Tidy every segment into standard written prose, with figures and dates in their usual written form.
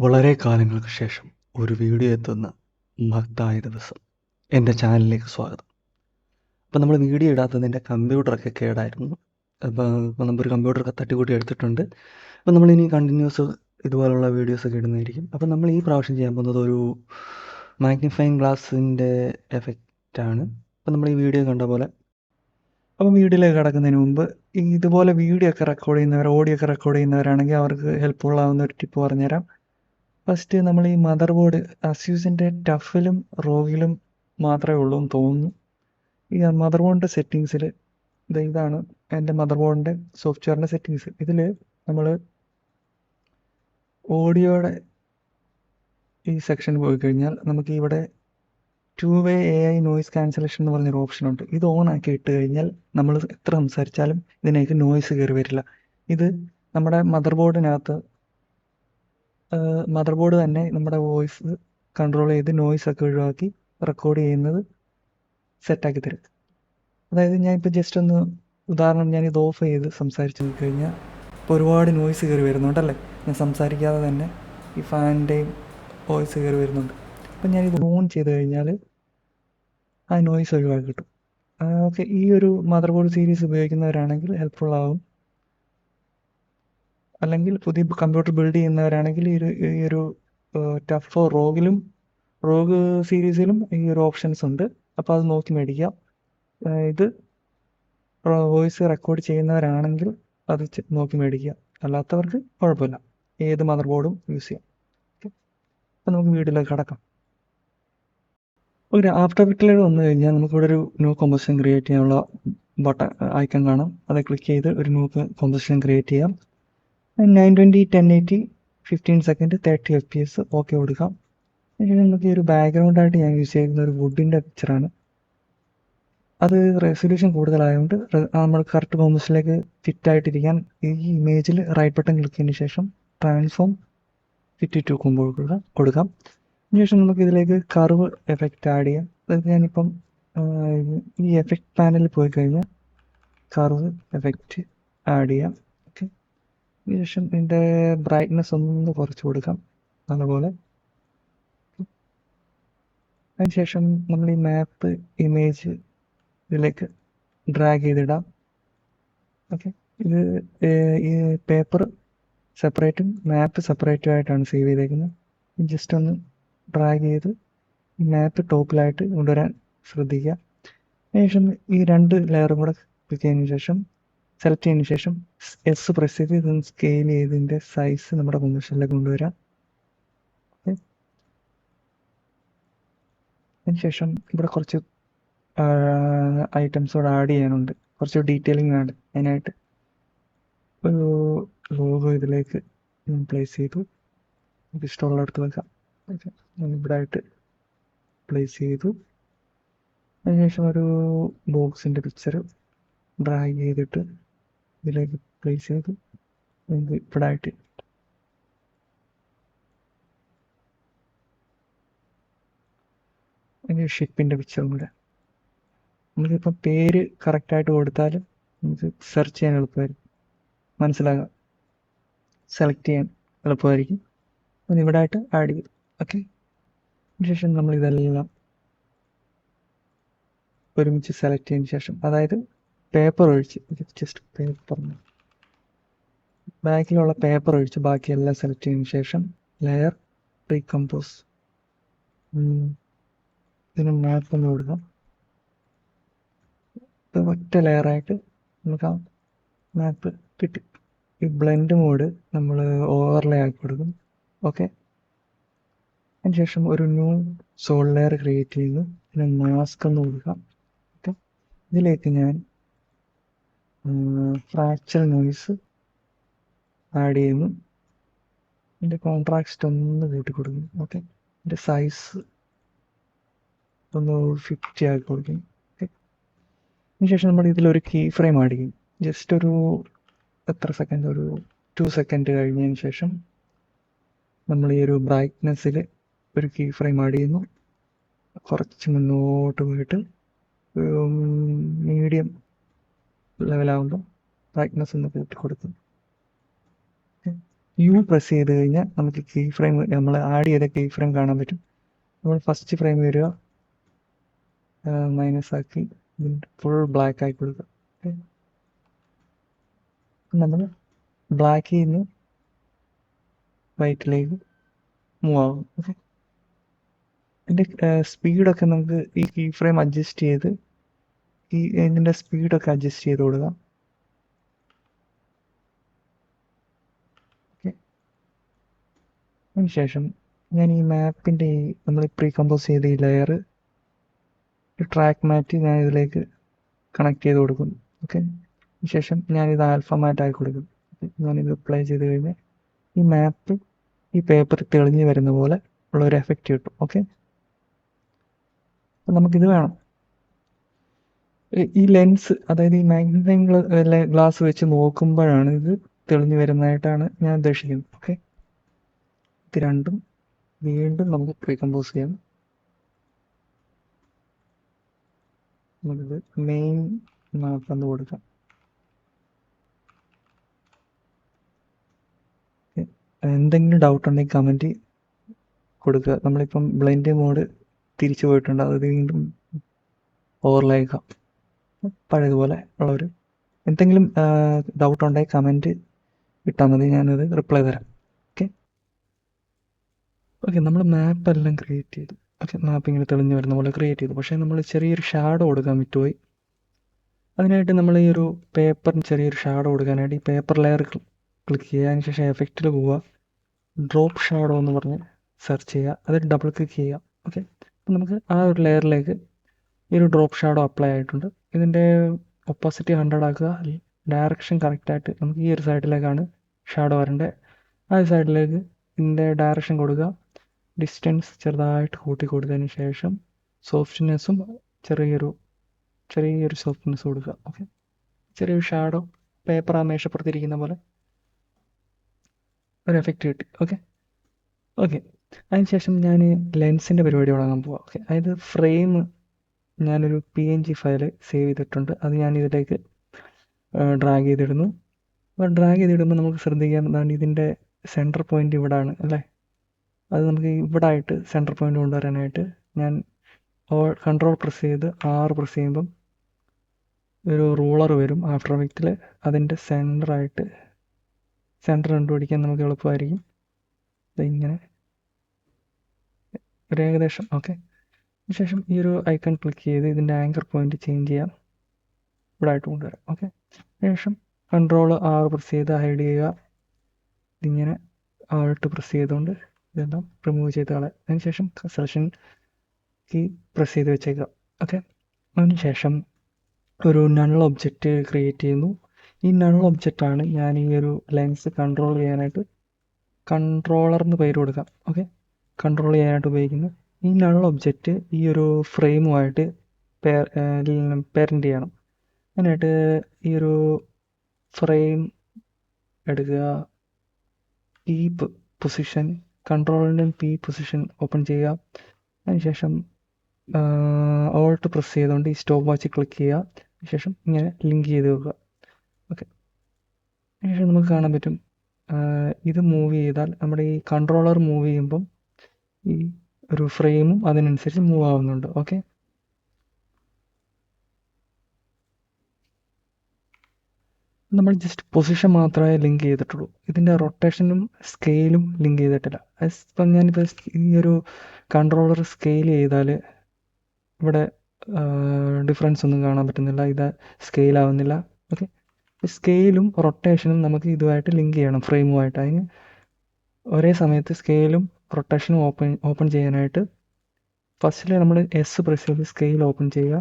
വളരെ കാലങ്ങൾക്ക് ശേഷം ഒരു വീഡിയോ എത്തുന്ന മഹത്തായ ദിവസം. എൻ്റെ ചാനലിലേക്ക് സ്വാഗതം. അപ്പോൾ നമ്മൾ വീഡിയോ ഇടാത്തതിൻ്റെ കമ്പ്യൂട്ടറൊക്കെ കേടായിരുന്നു. അപ്പോൾ നമ്മളൊരു കമ്പ്യൂട്ടറൊക്കെ തട്ടിക്കൂട്ടി എടുത്തിട്ടുണ്ട്. അപ്പോൾ നമ്മളിനി കണ്ടിന്യൂസ് ഇതുപോലുള്ള വീഡിയോസൊക്കെ ഇടുന്നതായിരിക്കും. അപ്പോൾ നമ്മൾ ഈ പ്രാവശ്യം ചെയ്യാൻ പോകുന്നത് ഒരു മാഗ്നിഫൈങ് ഗ്ലാസിൻ്റെ എഫക്റ്റാണ്. അപ്പോൾ നമ്മൾ ഈ വീഡിയോ കണ്ട പോലെ. അപ്പോൾ വീഡിയോയിലേക്ക് കടക്കുന്നതിന് മുമ്പ് ഇതുപോലെ വീഡിയോ ഒക്കെ റെക്കോർഡ് ചെയ്യുന്നവർ, ഓഡിയോ ഒക്കെ റെക്കോർഡ് ചെയ്യുന്നവരാണെങ്കിൽ അവർക്ക് ഹെൽപ്ഫുൾ ആവുന്ന ഒരു ടിപ്പ് പറഞ്ഞുതരാം. ഫസ്റ്റ് നമ്മൾ ഈ മദർ ബോർഡ് അസ്യൂസിൻ്റെ ടഫിലും റോഗിലും മാത്രമേ ഉള്ളൂ എന്ന് തോന്നുന്നു. ഈ മദർ ബോർഡിൻ്റെ സെറ്റിങ്സിൽ ഇതാണ് എൻ്റെ മദർ ബോർഡിൻ്റെ സോഫ്റ്റ്വെയറിൻ്റെ സെറ്റിങ്സ്. ഇതിൽ നമ്മൾ ഓഡിയോയുടെ ഈ സെക്ഷൻ പോയി കഴിഞ്ഞാൽ നമുക്ക് ഇവിടെ 2-way AI നോയ്സ് ക്യാൻസലേഷൻ എന്ന് പറഞ്ഞൊരു ഓപ്ഷനുണ്ട്. ഇത് ഓൺ ആക്കി ഇട്ട് കഴിഞ്ഞാൽ നമ്മൾ എത്ര സംസാരിച്ചാലും ഇതിനേക്ക് നോയ്സ് കയറി വരില്ല. ഇത് നമ്മുടെ മദർ ബോർഡിനകത്ത് മദർ ബോർഡ് തന്നെ നമ്മുടെ വോയിസ് കൺട്രോൾ ചെയ്ത് നോയ്സ് ഒക്കെ ഒഴിവാക്കി റെക്കോർഡ് ചെയ്യുന്നത് സെറ്റാക്കി തരും. അതായത് ഞാനിപ്പോൾ ജസ്റ്റ് ഒന്ന് ഉദാഹരണം, ഞാനിത് ഓഫ് ചെയ്ത് സംസാരിച്ച് നോക്കി കഴിഞ്ഞാൽ ഇപ്പോൾ ഒരുപാട് നോയ്സ് കയറി വരുന്നുണ്ടല്ലേ. ഞാൻ സംസാരിക്കാതെ തന്നെ ഈ ഫാനിൻ്റെയും വോയിസ് കയറി വരുന്നുണ്ട്. അപ്പം ഞാനിത് ഓൺ ചെയ്ത് കഴിഞ്ഞാൽ ആ നോയ്സ് ഒഴിവാക്കി കിട്ടും. ഓക്കെ, ഈ ഒരു മദർ ബോർഡ് സീരീസ് ഉപയോഗിക്കുന്നവരാണെങ്കിൽ ഹെൽപ്ഫുൾ ആകും. അല്ലെങ്കിൽ പുതിയ കമ്പ്യൂട്ടർ ബിൽഡ് ചെയ്യുന്നവരാണെങ്കിൽ ഈ ഒരു ടഫ് റോഗ് സീരീസിലും ഈ ഒരു ഓപ്ഷൻസ് ഉണ്ട്. അപ്പോൾ അത് നോക്കി മേടിക്കാം. ഇത് വോയിസ് റെക്കോർഡ് ചെയ്യുന്നവരാണെങ്കിൽ അത് നോക്കി മേടിക്കുക. അല്ലാത്തവർക്ക് കുഴപ്പമില്ല, ഏത് മദർ ബോർഡും യൂസ് ചെയ്യാം. ഓക്കെ, അപ്പോൾ നമുക്ക് വീഡിയോയിലേക്ക് കടക്കാം. ഒരു ആഫ്റ്റർ എഫക്റ്റിൽ വന്നു കഴിഞ്ഞാൽ നമുക്കിവിടെ ഒരു ന്യൂ കോമ്പോസിഷൻ ക്രിയേറ്റ് ചെയ്യാനുള്ള ബട്ടൺ ഐക്കൺ കാണാം. അത് ക്ലിക്ക് ചെയ്ത് ഒരു ന്യൂ കോമ്പോസിഷൻ ക്രിയേറ്റ് ചെയ്യാം. 920 1080 15 സെക്കൻഡ് 30 FPS ഓക്കെ കൊടുക്കാം. നമുക്ക് ഈ ഒരു ബാക്ക്ഗ്രൗണ്ടായിട്ട് ഞാൻ യൂസ് ചെയ്യുന്ന ഒരു വുഡിൻ്റെ പിക്ചറാണ്. അത് റെസൊല്യൂഷൻ കൂടുതലായതുകൊണ്ട് നമ്മൾ കറക്റ്റ് കോമ്പോസിഷനിലേക്ക് ഫിറ്റായിട്ടിരിക്കാൻ ഈ ഇമേജിൽ റൈറ്റ് ബട്ടൺ ക്ലിക്ക് ചെയ്തതിന് ശേഷം ട്രാൻസ്ഫോം ഫിറ്റ് ടു കോമ്പോ കൊടുക്കാം. അതിനുശേഷം നമുക്ക് ഇതിലേക്ക് കർവ് എഫക്റ്റ് ആഡ് ചെയ്യാം. അതായത് ഞാനിപ്പം ഈ എഫക്റ്റ് പാനലിൽ പോയി കഴിഞ്ഞാൽ കർവ് എഫക്റ്റ് ആഡ് ചെയ്യാം. ഓക്കെ, അതിനുശേഷം ഇതിൻ്റെ ബ്രൈറ്റ്നെസ് ഒന്ന് കുറച്ച് കൊടുക്കാം അതുപോലെ. അതിനുശേഷം നമ്മൾ ഈ മാപ്പ് ഇമേജ് ഇതിലേക്ക് ഡ്രാഗ് ചെയ്തിടാം. ഓക്കെ, ഇത് ഈ പേപ്പർ സെപ്പറേറ്റും മാപ്പ് സെപ്പറേറ്റും ആയിട്ടാണ് സേവ് ചെയ്തേക്കുന്നത്. ജസ്റ്റ് ഒന്ന് ഡ്രാഗ് ചെയ്ത് ഈ മാപ്പ് ടോപ്പിലായിട്ട് കൊണ്ടുവരാൻ ശ്രദ്ധിക്കുക. അതിനുശേഷം ഈ 2 ലെയറും കൂടെ ക്ലിക്ക് ചെയ്തതിന് ശേഷം സെലക്ട് ചെയ്തതിന് ശേഷം എസ് പ്രസ് ചെയ്ത് ഇതൊന്ന് സ്കെയിൽ ചെയ്തതിൻ്റെ സൈസ് നമ്മുടെ കോമ്പോസിഷനിലേക്ക് കൊണ്ടുവരാം. അതിനുശേഷം ഇവിടെ കുറച്ച് ഐറ്റംസ് കൂടെ ആഡ് ചെയ്യാനുണ്ട്, കുറച്ച് ഡീറ്റെയിലിംഗ് വേണ്ട. അതിനായിട്ട് ഒരു ലോഗോ ഇതിലേക്ക് പ്ലേസ് ചെയ്തു. നമുക്ക് ഇഷ്ടമുള്ള അടുത്ത് വെക്കാം. ഞാൻ ഇവിടെ ആയിട്ട് പ്ലേസ് ചെയ്തു. അതിനുശേഷം ഒരു ബോക്സിൻ്റെ പിക്ചർ ഡ്രാഗ് ചെയ്തിട്ട് ഇതിലേക്ക് പ്ലേസ് ചെയ്തു. നമുക്ക് ഇവിടെ ആയിട്ട് അതിൻ്റെ ഷിപ്പിൻ്റെ പിക്ചറും കൂടെ. നമുക്കിപ്പം പേര് കറക്റ്റായിട്ട് കൊടുത്താലും നമുക്ക് സെർച്ച് ചെയ്യാൻ എളുപ്പമായിരിക്കും, മനസ്സിലാകാം, സെലക്ട് ചെയ്യാൻ എളുപ്പമായിരിക്കും. അപ്പം ഇവിടെ ആയിട്ട് ആഡ് ചെയ്തു. ഓക്കെ, അതിനുശേഷം നമ്മൾ ഇതെല്ലാം ഒരുമിച്ച് സെലക്ട് ചെയ്തതിന് ശേഷം, അതായത് പേപ്പർ ഒഴിച്ച് ജസ്റ്റ് പേപ്പർ ബാക്കിലുള്ള പേപ്പർ ഒഴിച്ച് ബാക്കിയെല്ലാം സെലക്ട് ചെയ്തതിന് ശേഷം ലെയർ റീകമ്പോസ് ഇതിന് മാപ്പ് ഒന്ന് കൊടുക്കാം. ഒറ്റ ലെയറായിട്ട് നമുക്ക് ആ മാപ്പ് കിട്ടി. ഈ ബ്ലെൻഡ് മോഡ് നമ്മൾ ഓവർലേ ആക്കി കൊടുക്കും. ഓക്കെ, അതിനുശേഷം ഒരു ന്യൂ സോൾ ലെയർ ക്രിയേറ്റ് ചെയ്ത് ഇതിന് മാസ്ക് ഒന്ന് കൊടുക്കാം. ഓക്കെ, ഇതിലേക്ക് ഞാൻ ഫ്രാക്ചർ നോയ്സ് ആഡ് ചെയ്യുന്നു. ഇതിൻ്റെ കോൺട്രാക്സ്റ്റ് ഒന്ന് കൂട്ടി കൊടുക്കും. ഓക്കെ, ഇതിൻ്റെ സൈസ് ഒന്ന് 50 ആക്കി കൊടുക്കും. ഓക്കെ, അതിനുശേഷം നമ്മൾ ഇതിലൊരു കീ ഫ്രെയിം ആഡ് ചെയ്യും. ജസ്റ്റ് ഒരു എത്ര സെക്കൻഡ്, ഒരു 2 സെക്കൻഡ് കഴിഞ്ഞതിന് ശേഷം നമ്മൾ ഈ ഒരു ബ്രൈറ്റ്നെസ്സിൽ ഒരു കീ ഫ്രെയിം ആഡ് ചെയ്യുന്നു. കുറച്ച് മുന്നോട്ട് പോയിട്ട് മീഡിയം ലെവലാകുമ്പോൾ ബ്രൈറ്റ്നെസ് ഒന്ന് കൂട്ടി കൊടുക്കും. യു പ്രസ് ചെയ്ത് കഴിഞ്ഞാൽ നമുക്ക് കീ ഫ്രെയിം നമ്മൾ ആഡ് ചെയ്ത കീ ഫ്രെയിം കാണാൻ പറ്റും. നമ്മൾ ഫസ്റ്റ് ഫ്രെയിം വരിക, മൈനസ് ആക്കി ഫുൾ ബ്ലാക്ക് ആക്കി കൊടുക്കുക. ഓക്കെ, നമ്മൾ ബ്ലാക്കിൽ നിന്ന് വൈറ്റിലേക്ക് മൂവ് ആകും. ഓക്കെ, ഇതിൻ്റെ സ്പീഡൊക്കെ നമുക്ക് ഈ കീ ഫ്രെയിം അഡ്ജസ്റ്റ് ചെയ്ത് ഇതിൻ്റെ സ്പീഡൊക്കെ അഡ്ജസ്റ്റ് ചെയ്ത് കൊടുക്കാം. ഓക്കെ, അതിനുശേഷം ഞാൻ ഈ മാപ്പിൻ്റെ നമ്മൾ പ്രീ കമ്പോസ് ചെയ്ത ഈ ലെയർ ട്രാക്ക് മാറ്റ് ഞാൻ ഇതിലേക്ക് കണക്ട് ചെയ്ത് കൊടുക്കും. ഓക്കെ, ശേഷം ഞാനിത് ആൽഫ മാറ്റ് ആക്കി കൊടുക്കും. ഞാനിത് അപ്ലൈ ചെയ്ത് കഴിഞ്ഞാൽ ഈ മാപ്പ് ഈ പേപ്പർ തെളിഞ്ഞ് വരുന്ന പോലെ ഉള്ളൊരു എഫക്റ്റ് കിട്ടും. ഓക്കെ, അപ്പം നമുക്കിത് വേണം. ഈ ലെൻസ്, അതായത് ഈ മാഗ്നിഫൈങ് ഗ്ലാസ് വെച്ച് നോക്കുമ്പോഴാണ് ഇത് തെളിഞ്ഞു വരുന്നതായിട്ടാണ് ഞാൻ ഉദ്ദേശിക്കുന്നത്. ഓക്കെ, ഇത് രണ്ടും വീണ്ടും നമുക്ക് പ്രീ കമ്പോസ് ചെയ്യാം. നമുക്കിത് മെയിൻ മാപ്പ് എന്ന് കൊടുക്കാം. എന്തെങ്കിലും ഡൗട്ട് ഉണ്ടെങ്കിൽ കമൻറ്റ് കൊടുക്കുക. നമ്മളിപ്പം ബ്ലെൻഡ് മോഡ് തിരിച്ചു പോയിട്ടുണ്ട്, അത് വീണ്ടും ഓവർലേക്കാം പഴയതുപോലെ ഉള്ളവർ. എന്തെങ്കിലും ഡൗട്ട് ഉണ്ടെങ്കിൽ കമൻറ്റ് ഇട്ടാൽ മതി, ഞാനത് റിപ്ലൈ തരാം. ഓക്കെ ഓക്കെ നമ്മൾ മാപ്പെല്ലാം ക്രിയേറ്റ് ചെയ്തു. ഓക്കെ, മാപ്പ് ഇങ്ങനെ തെളിഞ്ഞ് വരുന്ന പോലെ ക്രിയേറ്റ് ചെയ്തു. പക്ഷേ നമ്മൾ ചെറിയൊരു ഷാഡോ കൊടുക്കാൻ വിട്ടുപോയി. അതിനായിട്ട് നമ്മൾ ഈ ഒരു പേപ്പറിന് ചെറിയൊരു ഷാഡോ കൊടുക്കാനായിട്ട് ഈ പേപ്പർ ലെയർ ക്ലിക്ക് ചെയ്യുക. അതിന് ശേഷം എഫക്റ്റിൽ പോവുക, ഡ്രോപ്പ് ഷാഡോ എന്ന് പറഞ്ഞ് സെർച്ച് ചെയ്യുക, അതിൽ ഡബിൾ ക്ലിക്ക് ചെയ്യുക. ഓക്കെ, അപ്പം നമുക്ക് ആ ഒരു ലെയറിലേക്ക് ഈ ഒരു ഡ്രോപ്പ് ഷാഡോ അപ്ലൈ ആയിട്ടുണ്ട്. ഇതിൻ്റെ ഒപ്പോസിറ്റി 100 ആക്കുക. ഡയറക്ഷൻ കറക്റ്റായിട്ട് നമുക്ക് ഈ ഒരു സൈഡിലേക്കാണ് ഷാഡോ വരേണ്ടത്. ആ സൈഡിലേക്ക് ഇതിൻ്റെ ഡയറക്ഷൻ കൊടുക്കുക. ഡിസ്റ്റൻസ് ചെറുതായിട്ട് കൂട്ടി കൊടുത്തതിന് ശേഷം സോഫ്റ്റ്നെസ്സും ചെറിയൊരു സോഫ്റ്റ്നെസ് കൊടുക്കുക. ഓക്കെ, ചെറിയൊരു ഷാഡോ പേപ്പർ ആ മേശപ്പുറത്തിരിക്കുന്ന പോലെ ഒരു എഫക്റ്റ് കിട്ടി. ഓക്കെ ഓക്കെ അതിനുശേഷം ഞാൻ ലെൻസിൻ്റെ പരിപാടി തുടങ്ങാൻ പോവാം. ഓക്കെ, അതായത് ഫ്രെയിം ഞാനൊരു PNG ഫയൽ സേവ് ചെയ്തിട്ടുണ്ട്. അത് ഞാൻ ഇതിലേക്ക് ഡ്രാഗ് ചെയ്തിടുന്നു. അപ്പോൾ ഡ്രാഗ് ചെയ്തിടുമ്പോൾ നമുക്ക് ശ്രദ്ധിക്കാൻ ഇതിൻ്റെ സെൻറ്റർ പോയിൻ്റ് ഇവിടെ ആണ് അല്ലേ. അത് നമുക്ക് ഇവിടെ ആയിട്ട് സെൻറ്റർ പോയിൻ്റ് കൊണ്ടുവരാനായിട്ട് ഞാൻ കൺട്രോൾ പ്രസ് ചെയ്ത് R പ്രസ് ചെയ്യുമ്പം ഒരു റൂളർ വരും ആഫ്റ്റർ എഫക്റ്റിൽ. അതിൻ്റെ സെൻറ്റർ കണ്ടുപിടിക്കാൻ നമുക്ക് എളുപ്പമായിരിക്കും. ഇങ്ങനെ ഒരു ഏകദേശം. ഓക്കെ, അതിനുശേഷം ഈ ഒരു ഐക്കൺ ക്ലിക്ക് ചെയ്ത് ഇതിൻ്റെ ആങ്കർ പോയിൻ്റ് ചേഞ്ച് ചെയ്യാം, ഇവിടെ ആയിട്ട് കൊണ്ടുവരാം. ഓക്കെ, അതിനുശേഷം കൺട്രോൾ R പ്രസ് ചെയ്ത് ഹൈഡ് ചെയ്യുക. ഇതിങ്ങനെ ആൾട്ട് പ്രസ് ചെയ്തുകൊണ്ട് ഇതെല്ലാം റിമൂവ് ചെയ്ത് കളയാം. അതിനുശേഷം സെലക്ഷൻ കീ പ്രസ് ചെയ്ത് വെച്ചേക്കുക. ഓക്കെ, അതിനുശേഷം ഒരു നൾ ഒബ്ജക്റ്റ് ക്രിയേറ്റ് ചെയ്യുന്നു. ഈ നൾ ഒബ്ജക്റ്റാണ് ഞാൻ ഈ ഒരു ലെൻസ് കൺട്രോൾ ചെയ്യാനായിട്ട് കൺട്രോളർ എന്ന് പേര് കൊടുക്കാം. ഓക്കെ, കൺട്രോൾ ചെയ്യാനായിട്ട് ഉപയോഗിക്കുന്നു. ഈ നൾ ഒബ്ജക്റ്റ് ഈ ഒരു ഫ്രെയിമുമായിട്ട് പേരൻ്റ് ചെയ്യണം. അതിനായിട്ട് ഈ ഒരു ഫ്രെയിം എടുക്കുക, P പൊസിഷൻ, കൺട്രോളിൻ്റെ P പൊസിഷൻ ഓപ്പൺ ചെയ്യുക. അതിനുശേഷം ഓൾട്ട് പ്രസ് ചെയ്തുകൊണ്ട് ഈ സ്റ്റോപ്പ് വാച്ച് ക്ലിക്ക് ചെയ്യുക. അതിനുശേഷം ഇങ്ങനെ ലിങ്ക് ചെയ്ത് വെക്കുക. ഓക്കെ, അതിനുശേഷം നമുക്ക് കാണാൻ പറ്റും ഇത് മൂവ് ചെയ്താൽ നമ്മുടെ ഈ കൺട്രോളർ മൂവ് ചെയ്യുമ്പം ഈ ഒരു ഫ്രെയിമും അതിനനുസരിച്ച് മൂവ് ആവുന്നുണ്ട്. ഓക്കെ, നമ്മൾ ജസ്റ്റ് പൊസിഷൻ മാത്രമേ ലിങ്ക് ചെയ്തിട്ടുള്ളൂ. ഇതിൻ്റെ റൊട്ടേഷനും സ്കെയിലും ലിങ്ക് ചെയ്തിട്ടില്ല. ഇപ്പം ഞാനിപ്പോൾ ഈ ഒരു കൺട്രോളർ സ്കെയിൽ ചെയ്താൽ ഇവിടെ ഡിഫറൻസ് ഒന്നും കാണാൻ പറ്റുന്നില്ല, ഇത് സ്കെയിൽ ആവുന്നില്ല. ഓക്കെ, സ്കെയിലും റൊട്ടേഷനും നമുക്ക് ഇതുമായിട്ട് ലിങ്ക് ചെയ്യണം, ഫ്രെയിമുമായിട്ട്. അതിന് ഒരേ സമയത്ത് സ്കെയിലും റൊട്ടേഷനും ഓപ്പൺ ചെയ്യാനായിട്ട് ഫസ്റ്റിൽ നമ്മൾ S പ്രസ് ചെയ്ത് സ്കെയിൽ ഓപ്പൺ ചെയ്യുക.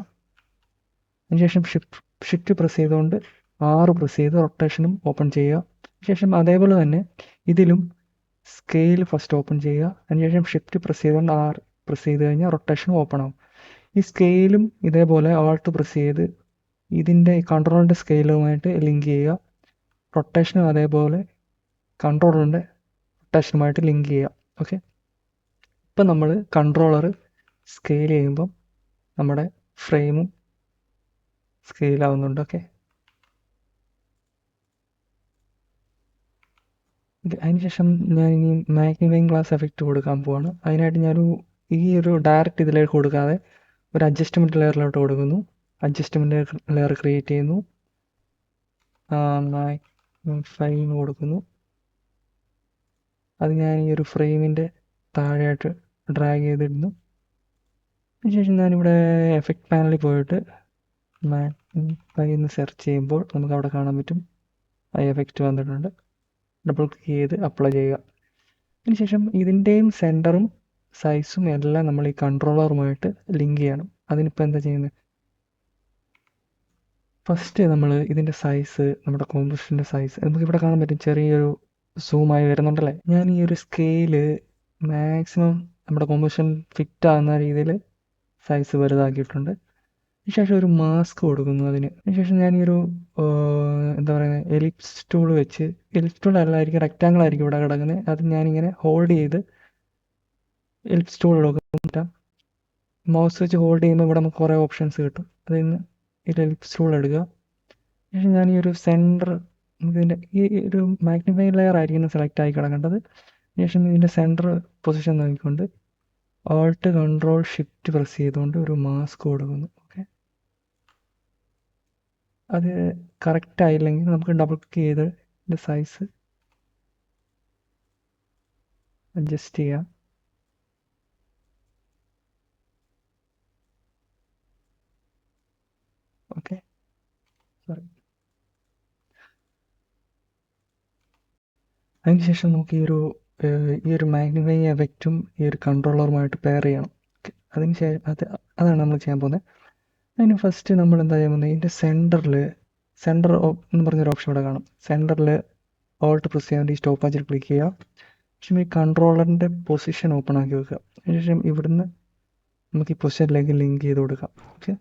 അതിനുശേഷം ഷിഫ്റ്റ് പ്രസ് ചെയ്തുകൊണ്ട് R പ്രസ് ചെയ്ത് റൊട്ടേഷനും ഓപ്പൺ ചെയ്യുക. അതിനുശേഷം അതേപോലെ തന്നെ ഇതിലും സ്കെയിൽ ഫസ്റ്റ് ഓപ്പൺ ചെയ്യുക. അതിനുശേഷം ഷിഫ്റ്റ് പ്രസ് ചെയ്തുകൊണ്ട് R പ്രസ് ചെയ്ത് കഴിഞ്ഞാൽ റൊട്ടേഷനും ഓപ്പൺ ആവും. ഈ സ്കെയിലും ഇതേപോലെ ആൾട്ട് പ്രസ് ചെയ്ത് ഇതിൻ്റെ കൺട്രോളിൻ്റെ സ്കെയിലുമായിട്ട് ലിങ്ക് ചെയ്യുക. റൊട്ടേഷനും അതേപോലെ കൺട്രോളറിൻ്റെ റൊട്ടേഷനുമായിട്ട് ലിങ്ക് ചെയ്യുക. ഓക്കെ, ഇപ്പം നമ്മൾ കൺട്രോളർ സ്കെയിൽ ചെയ്യുമ്പം നമ്മുടെ ഫ്രെയിമും സ്കെയിലാവുന്നുണ്ട്. ഓക്കെ, അതിനുശേഷം ഞാൻ ഇനി മാഗ്നിഫൈങ് ഗ്ലാസ് എഫക്റ്റ് കൊടുക്കാൻ പോവാണ്. അതിനായിട്ട് ഈ ഒരു ഡയറക്റ്റ് ഇതിലേക്ക് കൊടുക്കാതെ ഒരു അഡ്ജസ്റ്റ്മെൻറ്റ് ലെയറിലോട്ട് കൊടുക്കുന്നു. അഡ്ജസ്റ്റ്മെൻറ്റ് ലെയർ ക്രിയേറ്റ് ചെയ്യുന്നു. മാഗ്നിഫൈങ് കൊടുക്കുന്നു. അത് ഞാൻ ഈ ഒരു ഫ്രെയിമിൻ്റെ താഴെയായിട്ട് ഡ്രാഗ് ചെയ്തിടുന്നു. അതിനുശേഷം ഞാനിവിടെ എഫക്റ്റ് പാനലിൽ പോയിട്ട് മാഗ്നിഫൈ എന്ന് സെർച്ച് ചെയ്യുമ്പോൾ നമുക്ക് അവിടെ കാണാൻ പറ്റും ആ എഫക്റ്റ് വന്നിട്ടുണ്ട്. ഡബിൾ ക്ലിക്ക് ചെയ്ത് അപ്ലൈ ചെയ്യുക. അതിനുശേഷം ഇതിൻ്റെയും സെൻറ്ററും സൈസും എല്ലാം നമ്മൾ ഈ കൺട്രോളറുമായിട്ട് ലിങ്ക് ചെയ്യണം. അതിനിപ്പോൾ എന്താ ചെയ്യുന്നത്? ഫസ്റ്റ് നമ്മൾ ഇതിൻ്റെ സൈസ്, നമ്മുടെ കോമ്പോസിഷൻ്റെ സൈസ് നമുക്കിവിടെ കാണാൻ പറ്റും, ചെറിയൊരു സൂമായി വരുന്നുണ്ടല്ലേ. ഞാൻ ഈ ഒരു സ്കെയില് മാക്സിമം നമ്മുടെ കോമ്പോസിഷൻ ഫിറ്റ് ആകുന്ന രീതിയിൽ സൈസ് വലുതാക്കിയിട്ടുണ്ട്. അതിനുശേഷം ഒരു മാസ്ക് കൊടുക്കുന്നു അതിന്. അതിനുശേഷം ഞാൻ ഈ ഒരു എന്താ പറയുന്നത്, എലിപ്സ് ടൂൾ വെച്ച്, എലിപ്സ് ടൂൾ അല്ലായിരിക്കും, റെക്റ്റാങ്കിൾ ആയിരിക്കും ഇവിടെ കിടക്കുന്നത്. അത് ഞാനിങ്ങനെ ഹോൾഡ് ചെയ്ത് എലിപ്സ് ടൂൾ എടുക്കും. മൗസ് വെച്ച് ഹോൾഡ് ചെയ്യുമ്പോൾ ഇവിടെ നമുക്ക് കുറേ ഓപ്ഷൻസ് കിട്ടും. അതിൽ നിന്ന് ഈ എലിപ്സ് ടൂൾ എടുക്കുക. ശേഷം ഞാൻ ഈ ഒരു സെൻറ്റർ, നമുക്കിതിൻ്റെ ഈ ഒരു മാഗ്നിഫൈ ലെയർ ആയിരിക്കും സെലക്ട് ആയി കിടക്കേണ്ടത്. ശേഷം ഇതിൻ്റെ സെൻറ്റർ പൊസിഷൻ നോക്കിക്കൊണ്ട് ഓൾട്ട് കൺട്രോൾ ഷിഫ്റ്റ് പ്രസ് ചെയ്തുകൊണ്ട് ഒരു മാസ്ക് കൊടുക്കുന്നു. ഓക്കെ, അത് കറക്റ്റ് ആയില്ലെങ്കിൽ നമുക്ക് ഡബിൾ ക്ലിക്ക് ചെയ്ത് ഇതിൻ്റെ സൈസ് അഡ്ജസ്റ്റ് ചെയ്യാം. Okay, sorry. അതിനുശേഷം നമുക്ക് ഈ ഒരു മാഗ്നിഫൈ എഫക്റ്റും ഈ ഒരു കൺട്രോളറുമായിട്ട് പെയർ ചെയ്യണം. അതിനുശേഷം അതാണ് നമ്മൾ ചെയ്യാൻ പോകുന്നത്. അതിന് ഫസ്റ്റ് നമ്മൾ എന്താ ചെയ്യാൻ പോകുന്നത്, ഇതിൻ്റെ സെൻറ്റർ എന്ന് പറഞ്ഞൊരു ഓപ്ഷൻ ഇവിടെ കാണും. സെൻറ്ററിൽ ഓൾട്ട് പ്രസ് ചെയ്യാൻ വേണ്ടി സ്റ്റോപ്പ് വാച്ചിൽ ക്ലിക്ക് ചെയ്യുക. ശേഷം ഈ കൺട്രോളറിൻ്റെ പൊസിഷൻ ഓപ്പൺ ആക്കി വെക്കുക. അതിനുശേഷം ഇവിടുന്ന് നമുക്ക് ഈ പൊസിഷനിലേക്ക് ലിങ്ക് ചെയ്ത് കൊടുക്കാം. ഓക്കെ,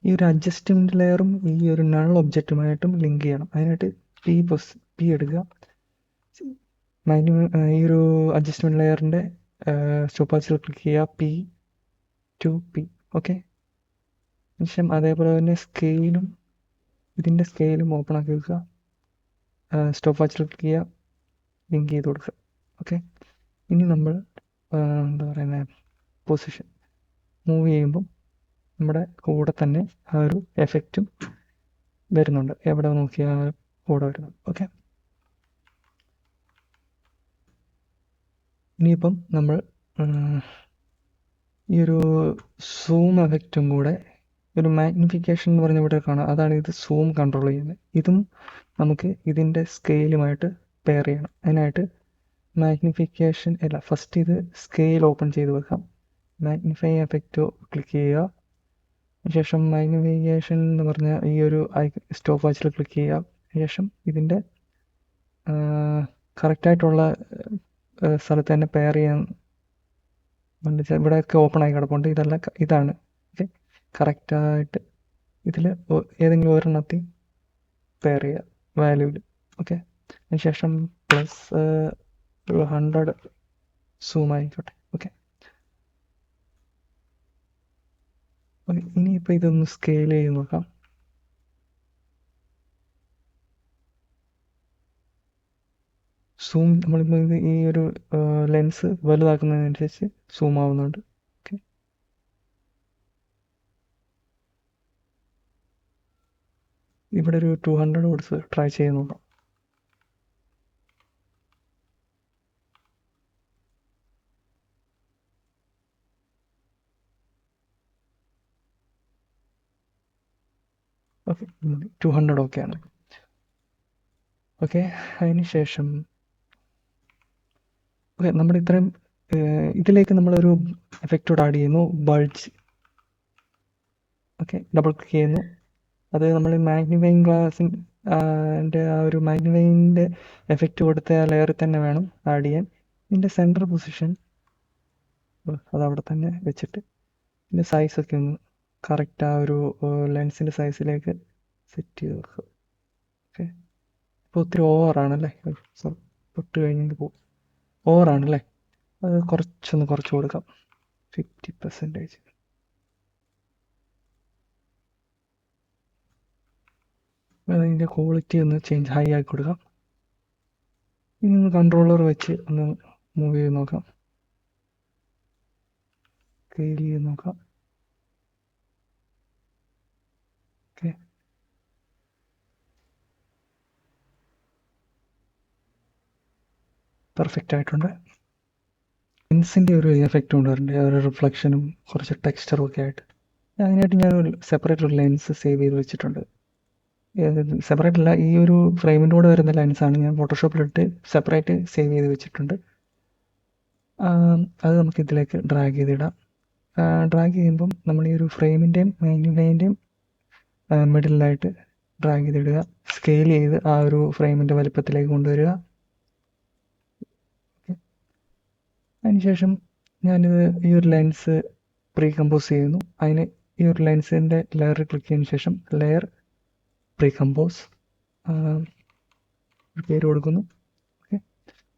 ഈ ഒരു അഡ്ജസ്റ്റ്മെൻറ്റ് ലെയറും ഈ ഒരു നൾ ഒബ്ജക്റ്റുമായിട്ടും ലിങ്ക് ചെയ്യണം. അതിനായിട്ട് പി എടുക്കുക. ഈ ഒരു അഡ്ജസ്റ്റ്മെൻറ്റ് ലെയറിൻ്റെ സ്റ്റോപ്പ് വാച്ചിൽ ക്ലിക്ക് ചെയ്യുക, P. ഓക്കെ, ശേഷം അതേപോലെ തന്നെ ഇതിൻ്റെ സ്കെയിലും ഓപ്പൺ ആക്കി വെക്കുക. സ്റ്റോപ്പ് വാച്ചിൽ ക്ലിക്ക് ചെയ്യുക, ലിങ്ക് ചെയ്ത് കൊടുക്കുക. ഓക്കെ, ഇനി നമ്മൾ എന്താ പറയുന്നത്, പൊസിഷൻ മൂവ് ചെയ്യുമ്പം നമ്മുടെ കൂടെ തന്നെ ആ ഒരു എഫക്റ്റും വരുന്നുണ്ട്. എവിടെ നോക്കിയാൽ കൂടെ വരുന്നുണ്ട്. ഓക്കെ, ഇനിയിപ്പം നമ്മൾ ഈ ഒരു സൂം എഫക്റ്റും കൂടെ, ഒരു മാഗ്നിഫിക്കേഷൻ എന്ന് പറഞ്ഞ ഇവിടെ കാണാം, അതാണ് ഇത് സൂം കൺട്രോൾ ചെയ്യുന്നത്. ഇതും നമുക്ക് ഇതിൻ്റെ സ്കെയിലുമായിട്ട് പെയർ ചെയ്യണം. അതിനായിട്ട് മാഗ്നിഫിക്കേഷൻ ഫസ്റ്റ് ഇത് സ്കെയിൽ ഓപ്പൺ ചെയ്ത് വെക്കാം. മാഗ്നിഫൈ എഫക്റ്റ് ക്ലിക്ക് ചെയ്യുക. ശേഷം മാഗ്നിഫിക്കേഷൻ എന്ന് പറഞ്ഞ ഈ ഒരു സ്റ്റോപ്പ് വാച്ചിൽ ക്ലിക്ക് ചെയ്യുക. ശേഷം ഇതിൻ്റെ കറക്റ്റായിട്ടുള്ള സ്ഥലത്ത് തന്നെ പെയർ ചെയ്യാൻ വേണ്ടി ഇവിടെയൊക്കെ ഓപ്പൺ ആയി കിടപ്പുണ്ട്. ഇതാണ്. ഓക്കെ, കറക്റ്റായിട്ട് ഇതിൽ ഏതെങ്കിലും ഒരെണ്ണത്തിൽ പെയർ ചെയ്യുക വാല്യൂവിൽ. ഓക്കെ, അതിനുശേഷം പ്ലസ് 100 സൂം ആയിക്കോട്ടെ. ഓക്കെ, ഇനിയിപ്പോൾ ഇതൊന്ന് സ്കെയിൽ ചെയ്ത് നോക്കാം. സൂം നമ്മളിപ്പോൾ ഈ ഒരു ലെൻസ് വലുതാക്കുന്നതിനനുസരിച്ച് സൂം ആവുന്നുണ്ട്. ഓക്കെ, ഇവിടെ ഒരു 200 കൊടുത്ത് ട്രൈ ചെയ്ത് നോക്കാം. ഓക്കെ, 200 ഓക്കെയാണ്. ഓക്കെ, അതിന് ശേഷം ഓക്കെ, നമ്മുടെ ഇത്രയും ഇതിലേക്ക് നമ്മളൊരു എഫക്റ്റോട് ആഡ് ചെയ്യുന്നു, ബൾജ്. ഓക്കെ, ഡബിൾ ക്ലിക്ക് ചെയ്യുന്നു. അത് നമ്മൾ മാഗ്നിഫൈങ് ഗ്ലാസിൻ്റെ ആ ഒരു മാഗ്നിഫൈങ്ങിൻ്റെ എഫക്റ്റ് കൊടുത്ത ആ ലെയറിൽ തന്നെ വേണം ആഡ് ചെയ്യാൻ. ഇതിൻ്റെ സെൻറ്റർ പൊസിഷൻ അതവിടെ തന്നെ വെച്ചിട്ട് ഇതിൻ്റെ സൈസൊക്കെ ഒന്ന് കറക്റ്റ് ആ ഒരു ലെൻസിൻ്റെ സൈസിലേക്ക് സെറ്റ് ചെയ്ത് വെക്കുക. ഓക്കെ, ഇപ്പോൾ ഒത്തിരി ഓവറാണല്ലേ, സോറി, തൊട്ട് കഴിഞ്ഞെങ്കിൽ പോകും, ഓവറാണല്ലേ, അത് കുറച്ച് കൊടുക്കാം, 50%. അതിൻ്റെ ക്വാളിറ്റി ഒന്ന് ഹൈ ആക്കി കൊടുക്കാം. ഇനി ഒന്ന് കൺട്രോളർ വെച്ച് ഒന്ന് മൂവ് ചെയ്ത് നോക്കാം, സ്കെയിൽ ചെയ്ത് നോക്കാം. ഓക്കെ, പെർഫെക്റ്റ് ആയിട്ടുണ്ട്. ലെൻസിൻ്റെ ഒരു എഫക്റ്റ് കൊണ്ടുവരുന്നുണ്ട്, ഒരു റിഫ്ലക്ഷനും കുറച്ച് ടെക്സ്ചറും ഒക്കെ ആയിട്ട്. അതിനായിട്ട് ഞാൻ സെപ്പറേറ്റ് ഒരു ലെൻസ് സേവ് ചെയ്ത് വെച്ചിട്ടുണ്ട്. സെപ്പറേറ്റ് അല്ല, ഈ ഒരു ഫ്രെയിമിൻ്റെ കൂടെ വരുന്ന ലെൻസാണ് ഞാൻ ഫോട്ടോഷോപ്പിലിട്ട് സെപ്പറേറ്റ് സേവ് ചെയ്ത് വെച്ചിട്ടുണ്ട്. അത് നമുക്ക് ഇതിലേക്ക് ഡ്രാഗ് ചെയ്തിടാം. ഡ്രാഗ് ചെയ്യുമ്പം നമ്മൾ ഈ ഒരു ഫ്രെയിമിൻ്റെയും മെയിൻ്റെയും മിഡിലായിട്ട് ഡ്രാഗ് ചെയ്തിടുക, സ്കെയിൽ ചെയ്ത് ആ ഒരു ഫ്രെയിമിൻ്റെ വലിപ്പത്തിലേക്ക് കൊണ്ടുവരിക. അതിനുശേഷം ഞാനിത് ഈ ഒരു ലെൻസ് പ്രീ കമ്പോസ് ചെയ്യുന്നു. അതിന് ഈ ഒരു ലെൻസിൻ്റെ ലെയർ ക്ലിക്ക് ചെയ്തതിന് ശേഷം ലെയർ പ്രീ കമ്പോസ് പേര് കൊടുക്കുന്നു. ഓക്കെ,